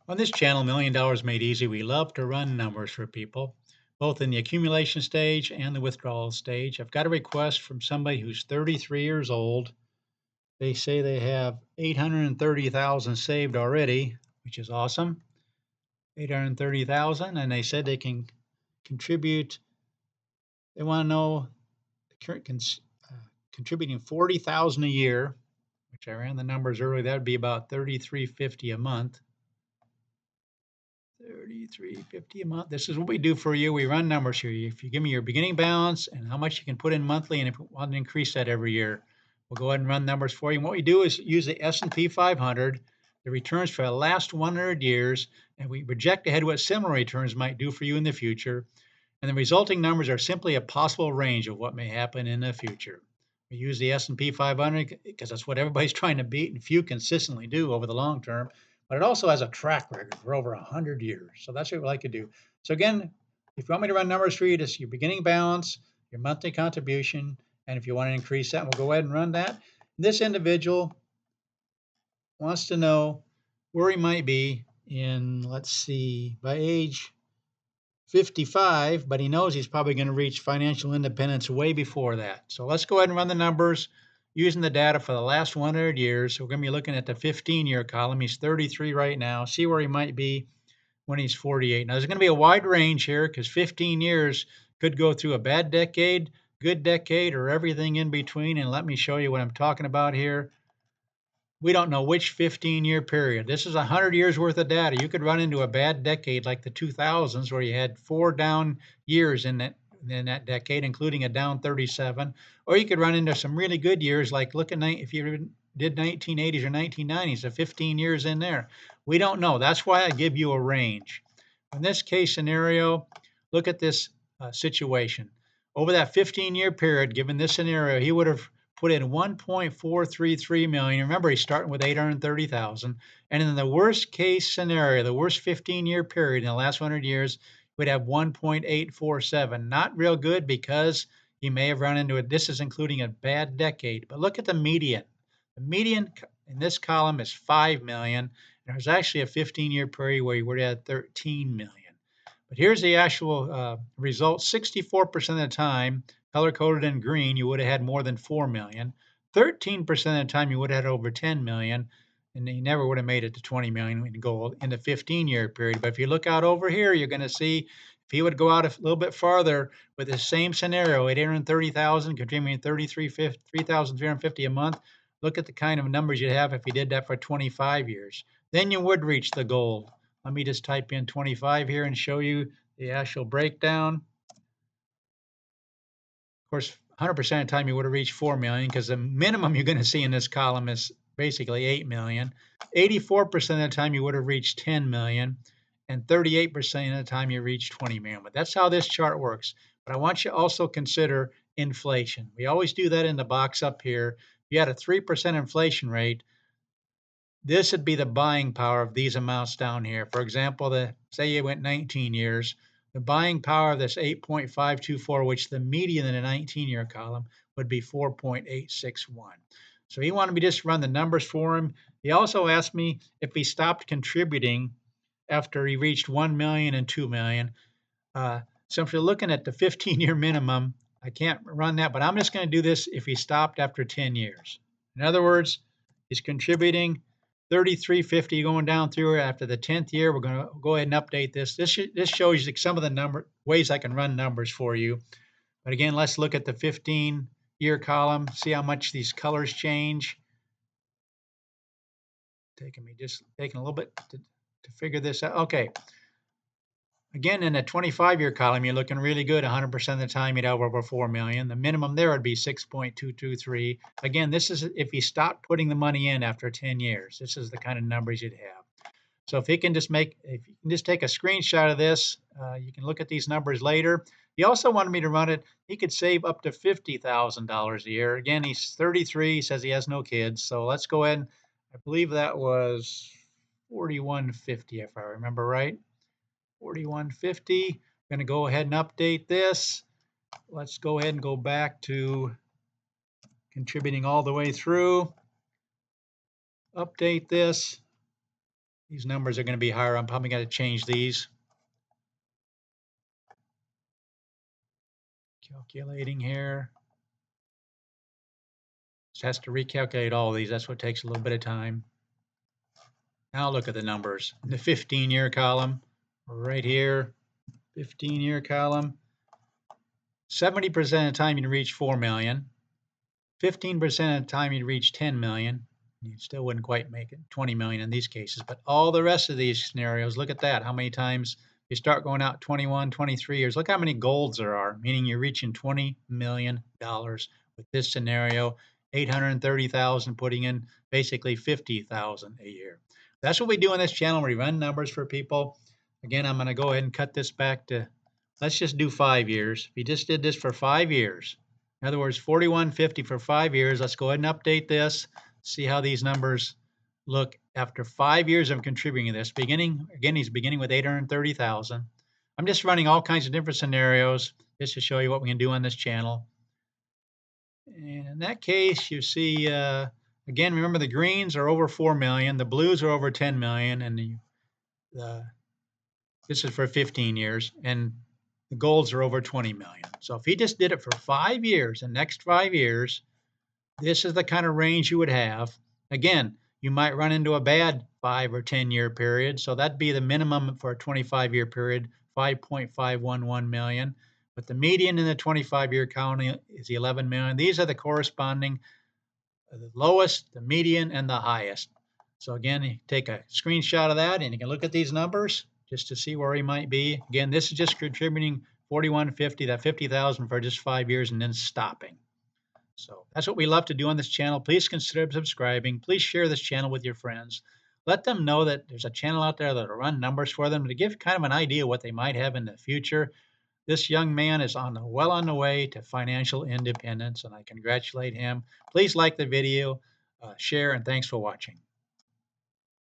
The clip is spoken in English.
On this channel, Million Dollars Made Easy, we love to run numbers for people, both in the accumulation stage and the withdrawal stage. I've got a request from somebody who's 33 years old. They say they have 830,000 saved already, which is awesome. 830,000, and they said they can contribute. They want to know contributing 40,000 a year, which I ran the numbers earlier. That would be about 33.50 a month. 33.50 a month. This is what we do for you. We run numbers here. If you give me your beginning balance and how much you can put in monthly, and if you want to increase that every year, we'll go ahead and run numbers for you. And what we do is use the S&P 500, the returns for the last 100 years, and we project ahead what similar returns might do for you in the future. And the resulting numbers are simply a possible range of what may happen in the future. We use the S&P 500 because that's what everybody's trying to beat, and few consistently do over the long term. But it also has a track record for over 100 years. So that's what we like to do. So again, if you want me to run numbers for you, just your beginning balance, your monthly contribution, and if you want to increase that, we'll go ahead and run that. This individual wants to know where he might be in, let's see, by age 55, but he knows he's probably going to reach financial independence way before that. So let's go ahead and run the numbers using the data for the last 100 years. So we're going to be looking at the 15-year column. He's 33 right now. See where he might be when he's 48. Now, there's going to be a wide range here because 15 years could go through a bad decade, good decade, or everything in between. And let me show you what I'm talking about here. We don't know which 15-year period. This is 100 years worth of data. You could run into a bad decade like the 2000s, where you had 4 down years in that decade, including a down 37. Or you could run into some really good years, like look at if you did 1980s or 1990s, so 15 years in there. We don't know. That's why I give you a range. In this case scenario, look at this situation. Over that 15-year period, given this scenario, he would have put in 1.433 million. Remember, he's starting with 830,000. And in the worst case scenario, the worst 15-year period in the last 100 years, we'd have 1.847. Not real good because you may have run into it. This is including a bad decade. But look at the median. The median in this column is 5 million. And there's actually a 15-year period where you would have 13 million. But here's the actual result. 64% of the time, color-coded in green, you would have had more than 4 million. 13% of the time, you would have had over 10 million, and you never would have made it to 20 million in gold in the 15-year period. But if you look out over here, you're going to see if he would go out a little bit farther with the same scenario, 830,000, contributing 3,350 a month, look at the kind of numbers you'd have if you did that for 25 years. Then you would reach the goal. Let me just type in 25 here and show you the actual breakdown. Of course, 100% of the time you would have reached 4 million because the minimum you're going to see in this column is basically 8 million. 84% of the time you would have reached 10 million, and 38% of the time you reach 20 million. But that's how this chart works. But I want you to also consider inflation. We always do that in the box up here. If you had a 3% inflation rate, this would be the buying power of these amounts down here. For example, say you went 19 years, the buying power of this 8.524, which the median in a 19-year column would be 4.861. So he wanted me to just run the numbers for him. He also asked me if he stopped contributing after he reached 1 million and 2 million. So if you're looking at the 15-year minimum, I can't run that, but I'm just going to do this if he stopped after 10 years. In other words, he's contributing 33.50 going down through after the 10th year. We're going to go ahead and update this. This shows you some of the ways I can run numbers for you. But again, let's look at the 15-year column, see how much these colors change. Taking a little bit to figure this out. Okay. Again, in a 25-year column, you're looking really good. 100% of the time, you'd have over 4 million. The minimum there would be 6.223. Again, this is if you stop putting the money in after 10 years. This is the kind of numbers you'd have. So if you can just take a screenshot of this, you can look at these numbers later. He also wanted me to run it. He could save up to $50,000 a year. Again, he's 33. He says he has no kids. So let's go ahead. I believe that was 4150, if I remember right. 4150. Going to go ahead and update this. Let's go ahead and go back to contributing all the way through. Update this. These numbers are going to be higher. I'm probably going to change these. Calculating here. Just has to recalculate all these. That's what takes a little bit of time. Now look at the numbers. In the 15-year column, right here, 15-year column, 70% of the time you'd reach 4 million. 15% of the time you'd reach 10 million. You still wouldn't quite make it 20 million in these cases, but all the rest of these scenarios, look at that. How many times you start going out 21, 23 years. Look how many golds there are, meaning you're reaching $20 million with this scenario, 830,000 putting in basically 50,000 a year. That's what we do on this channel. We run numbers for people. Again, I'm going to go ahead and cut this back to, let's just do 5 years. If you just did this for 5 years, in other words, 4150 for 5 years. Let's go ahead and update this. See how these numbers look after 5 years of contributing to this. Again, he's beginning with 830,000. I'm just running all kinds of different scenarios just to show you what we can do on this channel. And in that case, you see, again, remember the greens are over 4 million, the blues are over 10 million, and this is for 15 years, and the golds are over 20 million. So if he just did it for 5 years, the next 5 years, this is the kind of range you would have. Again, you might run into a bad 5 or 10-year period. So that'd be the minimum for a 25-year period, 5.511 million. But the median in the 25-year county is 11 million. These are the corresponding, the lowest, the median, and the highest. So again, you take a screenshot of that and you can look at these numbers just to see where he might be. Again, this is just contributing 4150, that 50,000 for just 5 years and then stopping. So that's what we love to do on this channel. Please consider subscribing. Please share this channel with your friends. Let them know that there's a channel out there that'll run numbers for them to give kind of an idea what they might have in the future. This young man is well on the way to financial independence, and I congratulate him. Please like the video, share, and thanks for watching.